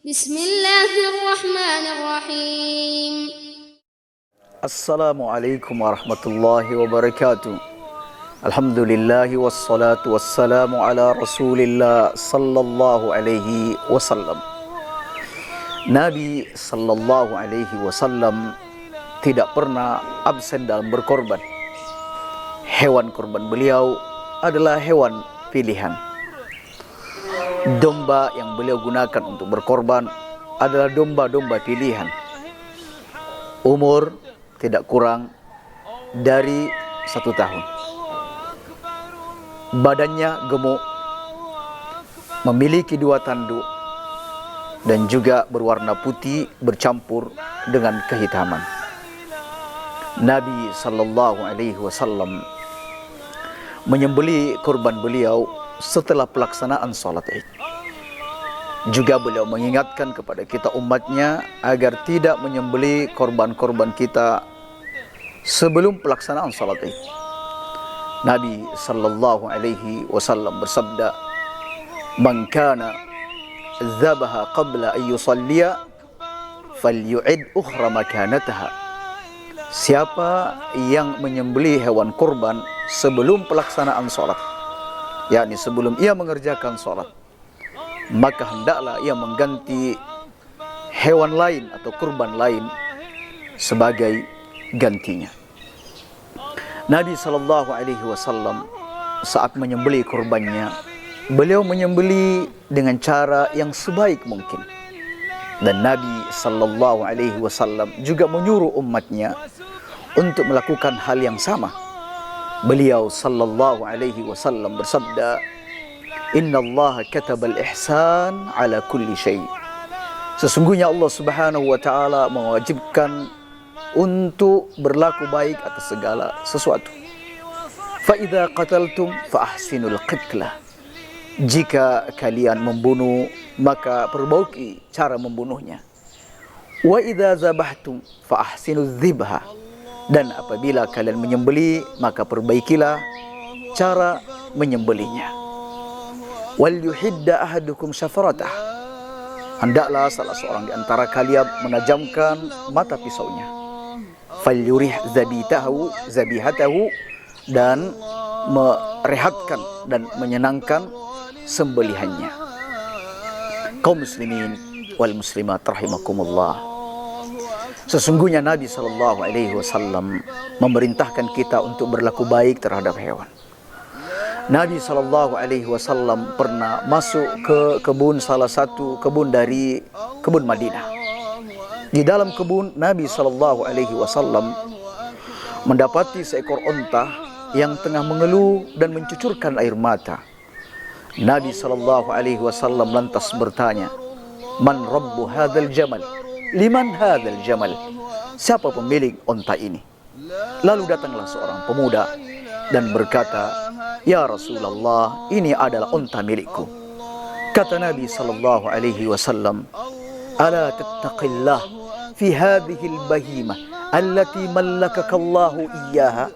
Bismillahirrahmanirrahim. Assalamualaikum warahmatullahi wabarakatuh. Alhamdulillahi wassalatu wassalamu ala rasulillah sallallahu alaihi wasallam. Nabi sallallahu alaihi wasallam tidak pernah absen dalam berkorban. Hewan korban beliau adalah hewan pilihan. Domba yang beliau gunakan untuk berkorban adalah domba-domba pilihan. Umur tidak kurang dari 1 tahun. Badannya gemuk, memiliki 2 tanduk, dan juga berwarna putih bercampur dengan kehitaman. Nabi sallallahu alaihi wasallam menyembelih kurban beliau setelah pelaksanaan salat Id. Juga beliau mengingatkan kepada kita umatnya agar tidak menyembelih korban-korban kita sebelum pelaksanaan salat Id. Nabi sallallahu alaihi wasallam bersabda, "Man kana dzabaha qabla an yusalliya falyu'id ukhra makanataha." Siapa yang menyembelih hewan kurban sebelum pelaksanaan salat, yakni sebelum ia mengerjakan salat, maka hendaklah ia mengganti hewan lain atau kurban lain sebagai gantinya. Nabi sallallahu alaihi wasallam saat menyembelih kurbannya, beliau menyembelih dengan cara yang sebaik mungkin. Dan Nabi sallallahu alaihi wasallam juga menyuruh umatnya untuk melakukan hal yang sama. Beliau sallallahu alaihi wasallam bersabda, "Innallaha katabal ihsan ala kulli syai." Sesungguhnya Allah Subhanahu wa taala mewajibkan untuk berlaku baik atas segala sesuatu. Fa idza qataltum fa ahsinul qitlah. Jika kalian membunuh, maka perbaiki cara membunuhnya. Wa idza zabahtum fa ahsinuz dzibha. Dan apabila kalian menyembelih, maka perbaikilah cara menyembelihnya. Wal yuhidda ahadukum syafaratah. Hendaklah salah seorang di antara kalian menajamkan mata pisaunya. Falyurih zabihatahu, dan merehatkan dan menyenangkan sembelihannya. Kaum muslimin wal muslimat rahimakumullah. Sesungguhnya Nabi sallallahu alaihi wasallam memerintahkan kita untuk berlaku baik terhadap hewan. Nabi sallallahu alaihi wasallam pernah masuk ke kebun, salah satu kebun dari kebun Madinah. Di dalam kebun, Nabi sallallahu alaihi wasallam mendapati seekor onta yang tengah mengeluh dan mencucurkan air mata. Nabi sallallahu alaihi wasallam lantas bertanya, "Man rabbu hadzal jamal? Liman hadzal jamal?" Siapa pemilik onta ini? Lalu datanglah seorang pemuda dan berkata, "Ya Rasulullah, ini adalah onta milikku." Kata Nabi sallallahu alaihi wasallam, "Ala tattaqillah fi hadhil bahimah allati mallakakallahu iyyaha?"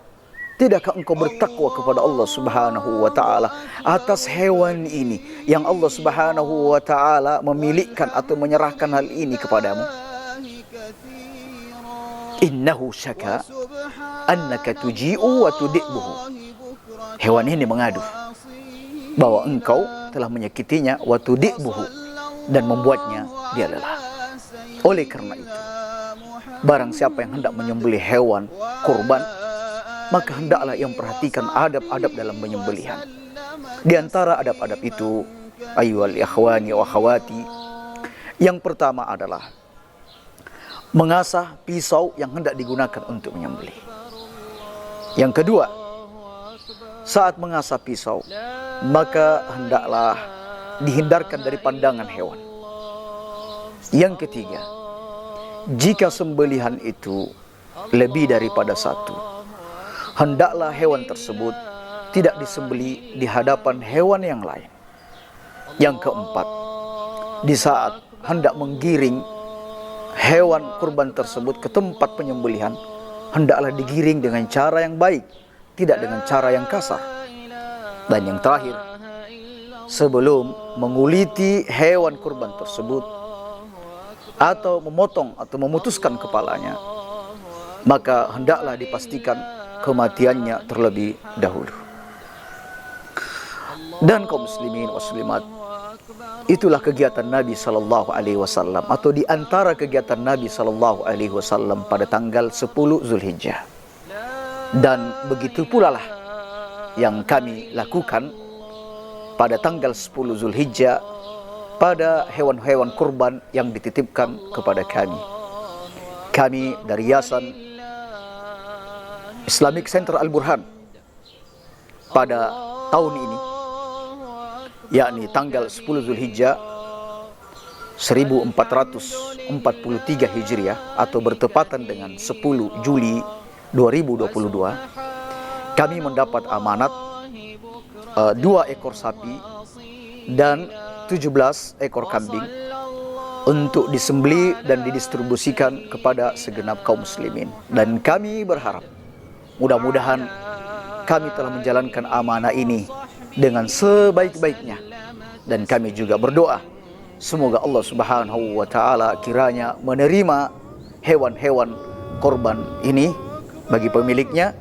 Tidakkah engkau bertakwa kepada Allah Subhanahu wa taala atas hewan ini yang Allah Subhanahu wa taala memilikkan atau menyerahkan hal ini kepadamu? Innahu syaka annaka tuji'u wa tudibbuhu. Hewan ini mengadu bahwa engkau telah menyakitinya, wa tudibbuhu, dan membuatnya dia lelah. Oleh karena itu, barang siapa yang hendak menyembelih hewan kurban, maka hendaklah ia memperhatikan adab-adab dalam penyembelihan. Di antara adab-adab itu, ayyuhal ikhwani wa akhwati, yang pertama adalah mengasah pisau yang hendak digunakan untuk menyembelih. Yang kedua, saat mengasah pisau, maka hendaklah dihindarkan dari pandangan hewan. Yang ketiga, jika sembelihan itu lebih daripada satu, hendaklah hewan tersebut tidak disembelih di hadapan hewan yang lain. Yang keempat, di saat hendak menggiring hewan kurban tersebut ke tempat penyembelihan, hendaklah digiring dengan cara yang baik, tidak dengan cara yang kasar. Dan yang terakhir, sebelum menguliti hewan kurban tersebut, atau memotong atau memutuskan kepalanya, maka hendaklah dipastikan kematiannya terlebih dahulu. Dan kaum muslimin muslimat, itulah kegiatan Nabi sallallahu alaihi wasallam, atau di antara kegiatan Nabi sallallahu alaihi wasallam pada tanggal 10 Zulhijjah. Dan begitu pula lah yang kami lakukan pada tanggal 10 Zulhijjah pada hewan-hewan kurban yang dititipkan kepada kami. Kami dari Yayasan Islamic Center Al-Burhan pada tahun ini, yakni tanggal 10 Zulhijjah 1443 Hijriah atau bertepatan dengan 10 Juli 2022, kami mendapat amanat 2 ekor sapi dan 17 ekor kambing untuk disembelih dan didistribusikan kepada segenap kaum muslimin. Dan kami berharap mudah-mudahan kami telah menjalankan amanah ini dengan sebaik-baiknya, dan kami juga berdoa semoga Allah Subhanahu wa taala kiranya menerima hewan-hewan korban ini bagi pemiliknya,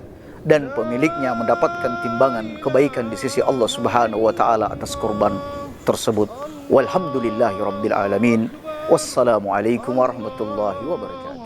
dan pemiliknya mendapatkan timbangan kebaikan di sisi Allah Subhanahu wa taala atas korban tersebut. Walhamdulillahirabbil alamin. Wassalamualaikum warahmatullahi wabarakatuh.